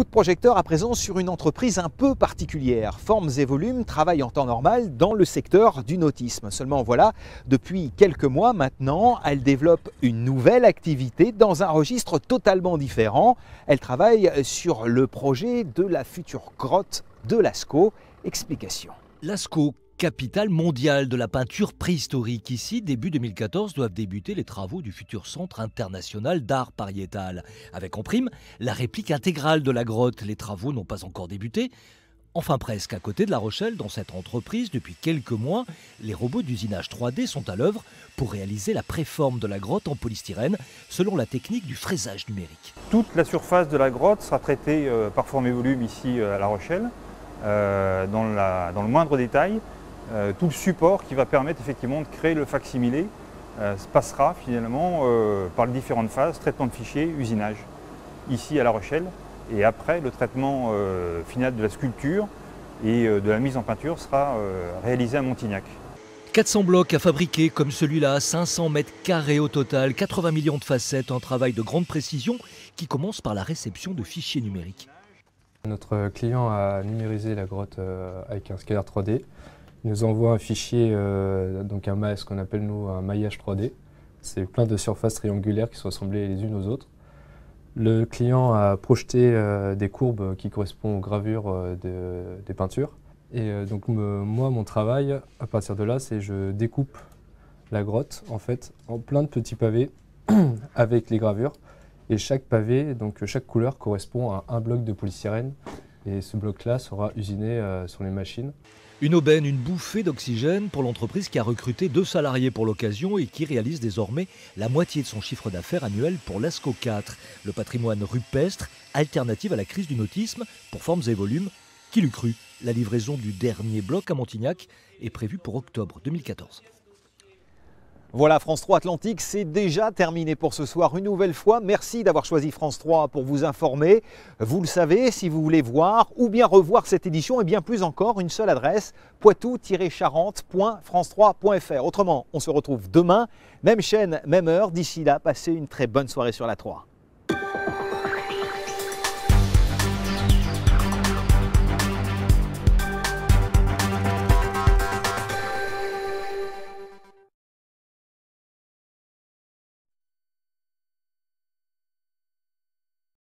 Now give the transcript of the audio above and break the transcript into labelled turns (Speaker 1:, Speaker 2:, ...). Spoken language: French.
Speaker 1: Coup de projecteur à présent sur une entreprise un peu particulière. Formes et Volumes travaille en temps normal dans le secteur du nautisme. Seulement voilà, depuis quelques mois maintenant, elle développe une nouvelle activité dans un registre totalement différent. Elle travaille sur le projet de la future grotte de Lascaux. Explication.
Speaker 2: Lascaux, capitale mondiale de la peinture préhistorique. Ici, début 2014, doivent débuter les travaux du futur Centre international d'art pariétal. Avec en prime la réplique intégrale de la grotte. Les travaux n'ont pas encore débuté. Enfin presque, à côté de La Rochelle, dans cette entreprise, depuis quelques mois, les robots d'usinage 3D sont à l'œuvre pour réaliser la préforme de la grotte en polystyrène, selon la technique du fraisage numérique.
Speaker 3: Toute la surface de la grotte sera traitée par Formes et Volumes ici à La Rochelle, dans le moindre détail. Tout le support qui va permettre effectivement de créer le facsimilé se passera finalement par les différentes phases, traitement de fichiers, usinage, ici à La Rochelle. Et après, le traitement final de la sculpture et de la mise en peinture sera réalisé à Montignac.
Speaker 2: 400 blocs à fabriquer comme celui-là, 500 mètres carrés au total, 80 millions de facettes, un travail de grande précision qui commence par la réception de fichiers numériques.
Speaker 4: Notre client a numérisé la grotte avec un scanner 3D. Il nous envoie un fichier, donc ce qu'on appelle nous un maillage 3D. C'est plein de surfaces triangulaires qui sont assemblées les unes aux autres. Le client a projeté des courbes qui correspondent aux gravures des peintures. Et donc moi, mon travail, à partir de là, c'est je découpe la grotte en fait en plein de petits pavés avec les gravures. Et chaque pavé, donc chaque couleur correspond à un bloc de polystyrène. Et ce bloc-là sera usiné sur les machines.
Speaker 2: Une aubaine, une bouffée d'oxygène pour l'entreprise qui a recruté 2 salariés pour l'occasion et qui réalise désormais la moitié de son chiffre d'affaires annuel pour Lascaux 4, le patrimoine rupestre, alternative à la crise du nautisme pour Formes et Volumes. Qui l'eût cru? La livraison du dernier bloc à Montignac est prévue pour octobre 2014.
Speaker 1: Voilà, France 3 Atlantique, c'est déjà terminé pour ce soir. Une nouvelle fois, merci d'avoir choisi France 3 pour vous informer. Vous le savez, si vous voulez voir ou bien revoir cette édition, et bien plus encore, une seule adresse, poitou-charente.france3.fr. Autrement, on se retrouve demain, même chaîne, même heure. D'ici là, passez une très bonne soirée sur la 3.